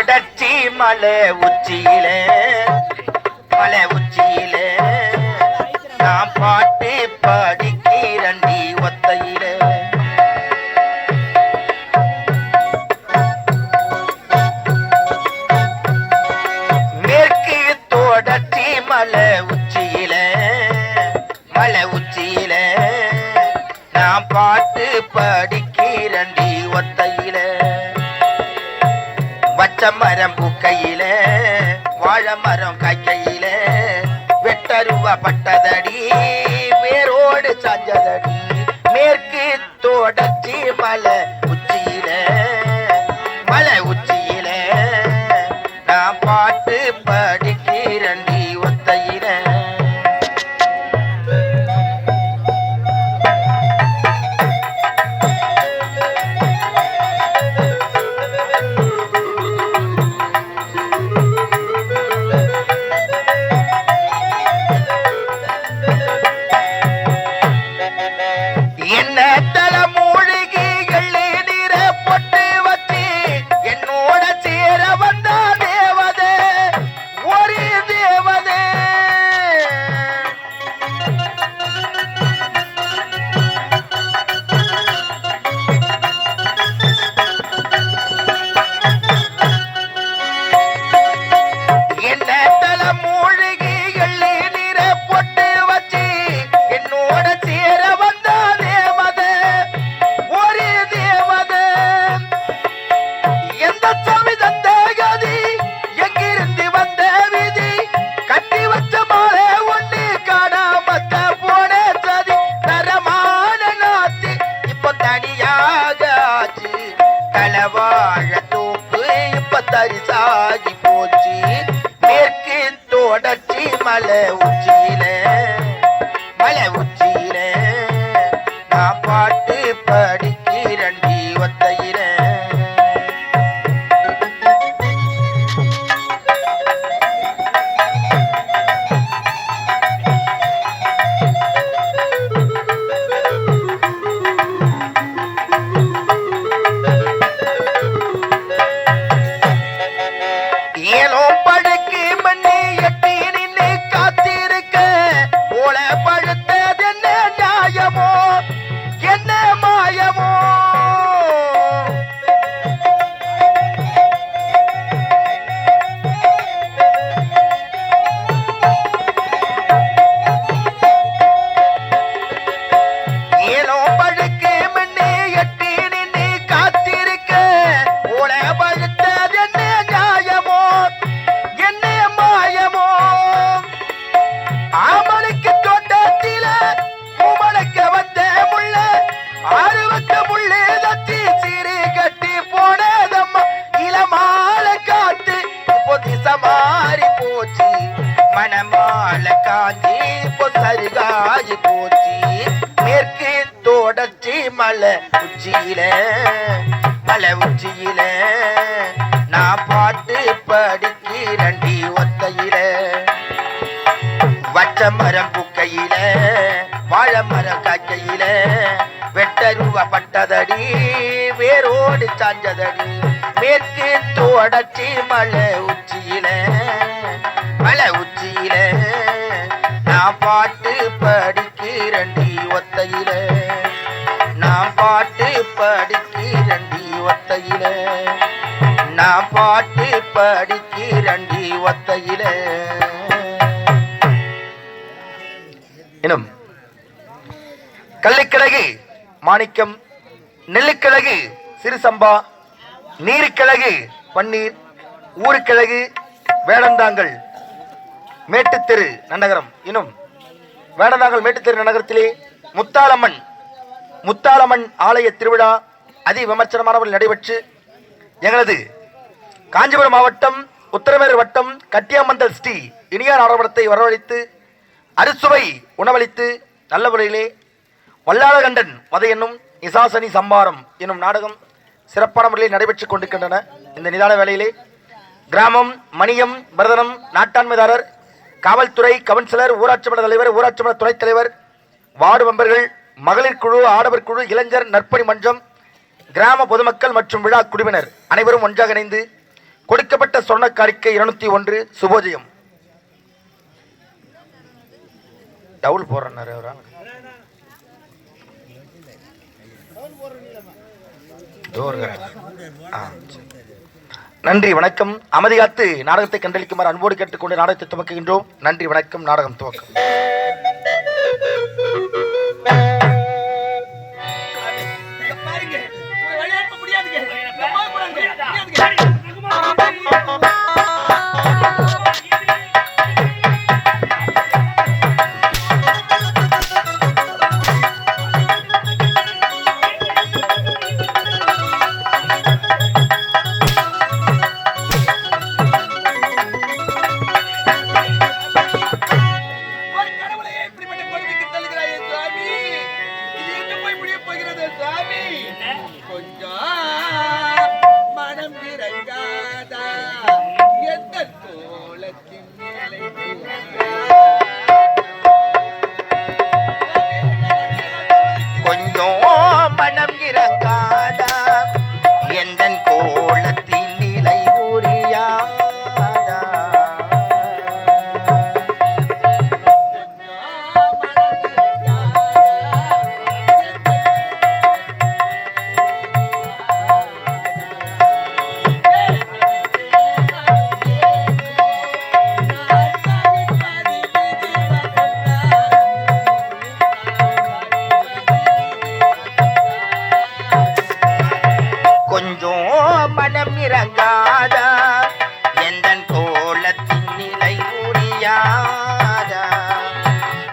தொடர்ச்சி மலை உச்சியிலே நான் பாட்டு படிக்கிறண்டி ஒத்தையிலே மேற்கு தொடர்ச்சி மலை உச்சியிலே நான் பாட்டு படிக்கிறண்டி ஒத்தையிலே பச்சை மரம் பூக்கையில வாழை மரம் காய்க்கையில வெட்டருவா பட்டதடி வேரோடு சாஞ்சதடி மேற்கு தொடர்ச்சி மலை உச்சியில நான் பாட்டு படிக்கிறண்டி ஒத்தையில தரிசாகி போச்சு மேற்கு தொடர்ச்சி மலை உச்சியிலே நான் பாட்டு படிக்கிறண்டி ஒத்தையிலே மணமால காஞ்சி பொசருகாஜி போச்சு மேற்கு தொடர்ச்சி மலை உச்சியில நான் பாட்டு படிக்கிறண்டி ஒத்தையில வச்ச மரம் பூக்கையில வாழை மரம் காய்க்கையில வெட்டருவா பட்டதடி வேரோடு சாஞ்சதடி மேற்கு தொடர்ச்சி மலை உச்சியில நான் பாட்டு படிக்கிறண்டி ஒத்தையில நான் பாட்டு படிக்கிறண்டி ஒத்தையில இன்னும் கள்ளிக்கிழகு மாணிக்கம் நெல்லுக்கிழகு சிறுசம்பா நீருக்கிழகு பன்னீர் ஊருக்கிழகு வேடந்தாங்கல் மேட்டுத்தெரு நன்னகரம். இன்னும் வேடந்தாங்கல் மேட்டுத்தெரு நன்னகரத்திலே முத்தாளம்மன் ஆலய திருவிழா அதி விமர்சனமானவர்கள் நடைபெற்று எங்களது காஞ்சிபுரம் மாவட்டம் உத்தரமேரூர் வட்டம் கட்டியாமந்தல் ஸ்ரீ இனியார் ஆரம்பத்தை வரவழைத்து அறுசுவை உணவளித்து நல்ல முறையிலே வல்லாளகண்டன் வதை என்னும் இசாசனி சம்பாரம் என்னும் நாடகம் சிறப்பான முறையில் நடைபெற்றுக் கொண்டிருக்கின்றன. இந்த நிதான வேளையிலே கிராமம் மணியம் பரதனம் நாட்டாண்மைதாரர் காவல்துறை கவுன்சிலர் ஊராட்சி மன்ற தலைவர் ஊராட்சி மன்ற துணைத் தலைவர் வார்டு மெம்பர்கள் மகளிர் குழு ஆடவர் குழு இளைஞர் நற்பணி மன்றம் கிராம பொதுமக்கள் மற்றும் விழா குழுவினர் அனைவரும் ஒன்றாக இணைந்து கொடுக்கப்பட்ட சொன்ன காரிக்கை 201 சுபோஜயம். டவுல் போடுறாரு. நன்றி வணக்கம். அமைதி காத்து நாடகத்தை கண்டளிக்குமாறு அன்போடு கேட்டுக்கொண்டு நாடகத்தை துவக்குகின்றோம். நன்றி வணக்கம். நாடகம் துவக்கம்.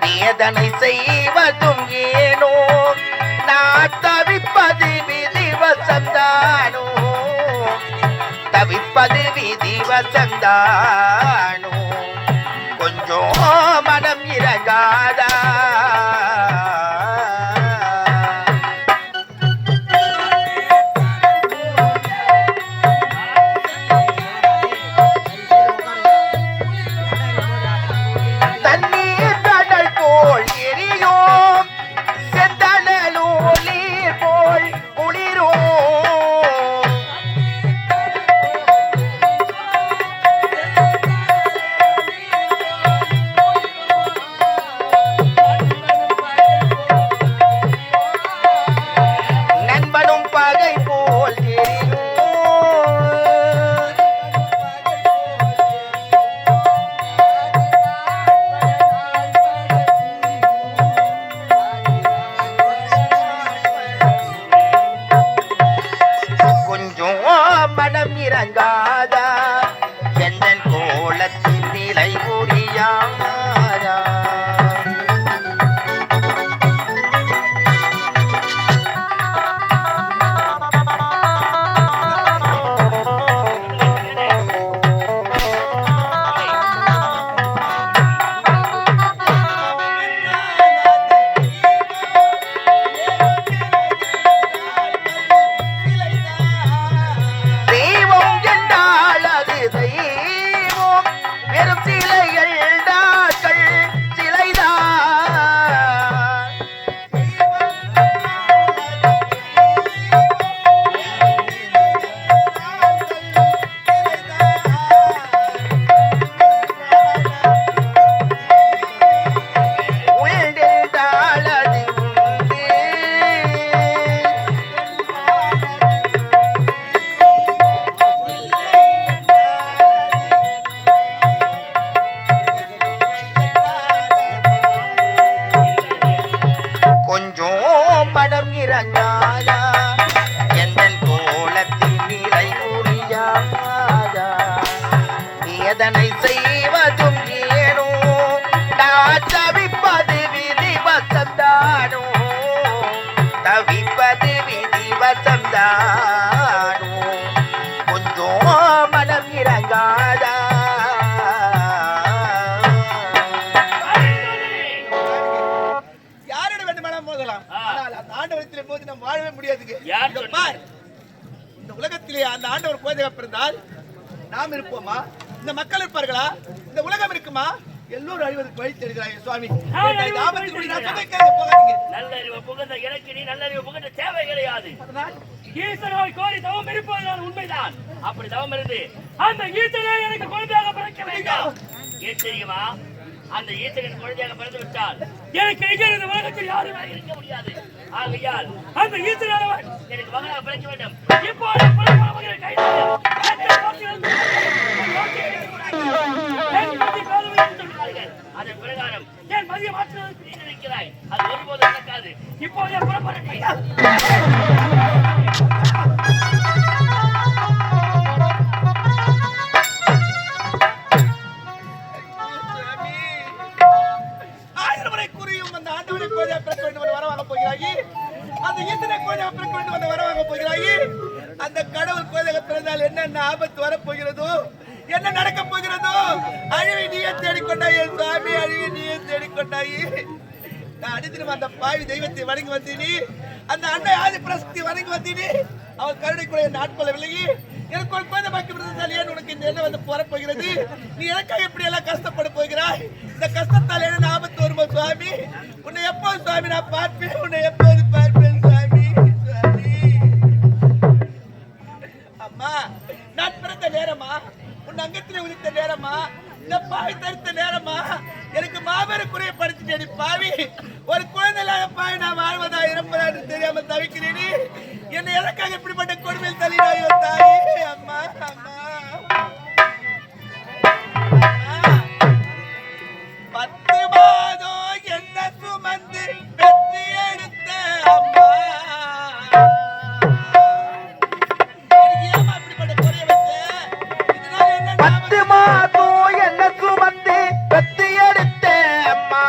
வேதனை செய்வதும் ஏனோ நான் தவிப்பது விதி வசந்தானோ தவிப்பது விதி வசந்தானோ கொஞ்சம் மனம் இறங்காதா வேதனை செய்வதும் ஏனோ நான் தவிப்பது விதி வசந்தானோ தவிப்பது விதி வசந்தானோ கொஞ்சம் மனம் இறங்காதா யாரோட வேண்டுமானாலும் மோதலாம் ஆனால் அந்த ஆண்டவரத்திலே போது நாம் வாழவே முடியாதுங்க. இந்த உலகத்திலே அந்த ஆண்டவர் போதை பிறந்தால் நாம் இருப்போமா? இந்த மக்கள் இருப்பார்களா? இந்த உலகம் இருக்குமா? எல்லோரும் அழிவதற்கு வழி தேடுகிறாய் சுவாமி. இந்த ஆபத்துக்குள் நான் சொன்ன கேட்க போகாதீங்க. நல்லறிவு புகுந்த எனக்கு நீ நல்லறிவு புகுந்த தேவை கிடையாது. அதனால் ஈசனாய் கோரி தவம் இருப்பதுதான் உண்மைதான். அப்படி தவம் இருந்து அந்த ஈசனை எனக்கு குழந்தையாக பிறக்க வேண்டும். ஏன் தெரியுமா? அந்த ஈசனின் குழந்தையாக பிறந்து விட்டால் எனக்கு இந்த உலகத்தில் யாருமே இருக்க முடியாது. ஆகையால் அந்த ஈசனானவன் எனக்கு மகனாக பிறக்க வேண்டும். இப்போது மகனை கைது அதன் பிரகாரம் என் மதிய மாற்றுவதற்கு நீ நினைக்கிறாய். அது ஒருபோதும் நடக்காது. இப்போதே புறப்பட அந்த கடவுள் கோயிலாக பிறந்தால் என்னென்ன ஆபத்து வரப்போகிறதோ, என்ன நடக்க போகிறதோ, அழிவை நீயே தேடிக்கொண்டாய் என் சுவாமி, அழிவை நீயே தேடிக்கொண்டாய். நான் அடித்திரும் அந்த பாவி தெய்வத்தை வணங்கி வந்தீனி, அந்த அன்னை ஆதி பிரசக்தி வணங்கி வந்தீனி, அவள் கருணைக்குரிய நாட்கொள்ளவில்லை. எனக்கு ஒரு குழந்தை பாக்கி விடுறதால் ஏன் உனக்கு இந்த எண்ணம் வந்து வரப்போகிறது? நீ எனக்காக எப்படி எல்லாம் கஷ்டப்பட போகிறாய்? இந்த கஷ்டத்தால் என்ன ஆபத்து வருமோ சுவாமி? உன்னை எப்போது சுவாமி நான் பார்ப்பேன்? உன்னை எப்போது பார்ப்பேன் சுவாமி? சுவாமி அம்மா, நான் பிறந்த நேரமா, உன் அங்கத்திலே உதித்த நேரமா, இந்த பாவி தரித்த நேரமா, எனக்கு மாபெரும் குறைய படுத்திட்டேன் பாவி. ஒரு குழந்தை பாவி நான் வாழ்வதா இருப்பதா என்று தெரியாம தவிக்கிறேன். என்னை எதற்காக இப்படிப்பட்ட கொடுமையில் தள்ளினாயோ தாயே? அம்மா அம்மா 10 மாதம் என்ன சுமந்து பெற்று எடுத்த அம்மா, ஏமா இப்படிப்பட்ட குறைய வச்ச? 10 மாதம் என்ன சுமந்து பெற்று எடுத்த அம்மா,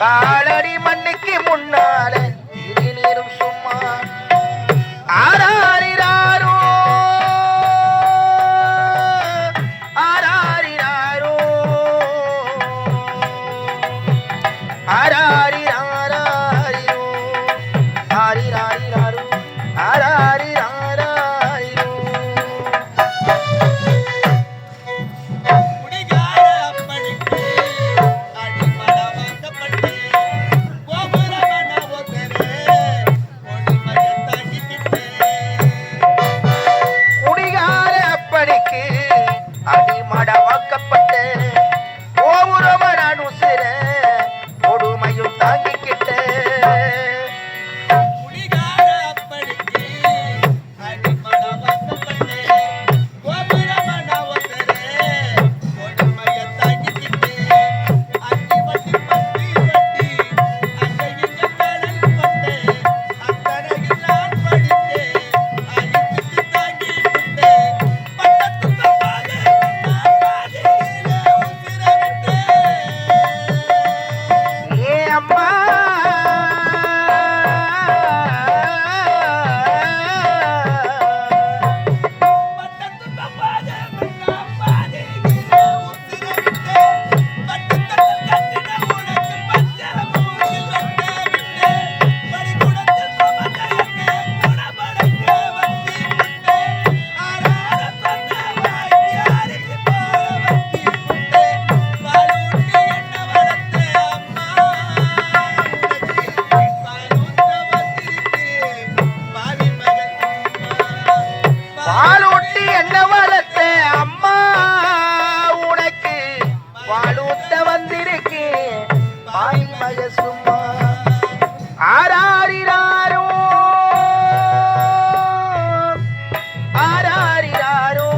காலடி மண்ணுக்கு முன்னால இரு நீரும் சும்மா ஆராரிராரோ ஆராரிராரோ ஆராரிராராரிரோ ஆரிராரிராரோ ஆராரிராராரிரோ குடிகார அப்பனுக்கு அடிமளவாக்கப்பட்டு கோபுரமன ஒத்தரே ஒளிமயம் தாங்கிக்கிட்டு குடிகார அப்பனுக்கு அடிமடவாக்கப்பட்டு கோபுரமன உசிர கொடுமையும் தாங்கிக்கிட்டு குடிகார அப்பனுக்கு அடிமளவாக்கப்பட்டு கோபுரமன ஒத்தரே ஒளிமயம் தாங்கிக்கிட்டு அத்தி வட்டி பட்டி பட்டி அங்ககிங்க கடல் பட்டு அத்தனையில் நான் படித்தே அடிப்பிட்டு தாங்கிக்கிட்டு பட்டத்துக்கு பாக நான் பாதியிலே உசிரவிட்டே ஏ அம்மா பாலூட்டி என்ன வளர்த்த அம்மா உனக்கு பாலூட்ட வந்திருக்கு பாய் மக சும்மா ஆராரிராரோ ஆராரிராரோ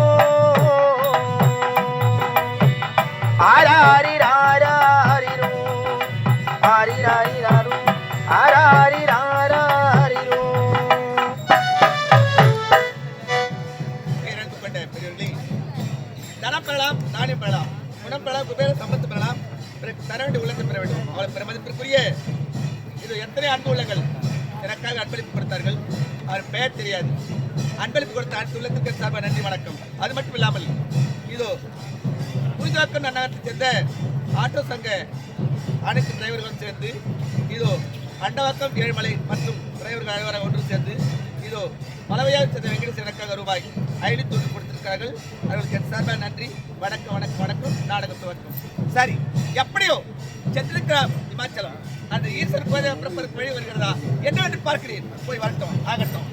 ஆராரிராராரிரோ ஆரிராரிராரோ ஆராரிராராரிரோ பேரன்பு கொண்ட பெரியவர்களே, தனம் பெறலாம், நாணயம் பெறலாம், குணம் பெறலாம், குபேர சம்பத்து பெறலாம், பிறகு தர வேண்டிய உள்ளத்தை பெற வேண்டும். அவள் பிரமதிப்பிற்குரிய இது எத்தனை அன்பு உள்ளங்கள் எனக்காக அன்பளிப்பு கொடுத்தார்கள். அவர் பெயர் தெரியாது. அன்பளிப்பு கொடுத்த அனைத்து உள்ளத்திற்கு சார்பாக நன்றி வணக்கம். அது மட்டும் இல்லாமல் இதோ புரிதாக்கம் நன்னகரத்தைச் சேர்ந்த ஆட்டோ சங்க அனைத்து டிரைவர்களும் சேர்ந்து இதோ அண்டவாக்கம் ஏழுமலை மற்றும் டிரைவர்கள் அனைவரும் ஒன்று சேர்ந்து இதோ மலவையாக சேர்ந்த வெங்கடேசன் எனக்காக ரூபாய் 500 கொடுத்திருக்கிறார்கள். அவர்களுக்கு என் சார்பாக நன்றி. வணக்கம் வணக்கம் வணக்கம். நாடகம் துவக்கம். சரி, எப்படியோ சென்றிருக்கிறார் இமாச்சலம். அந்த ஈஸ்வர் கோயில் பிறப்பதற்கு வழி வருகிறதா என்னவென்று பார்க்கிறேன். போய் வரட்டும், ஆகட்டும்.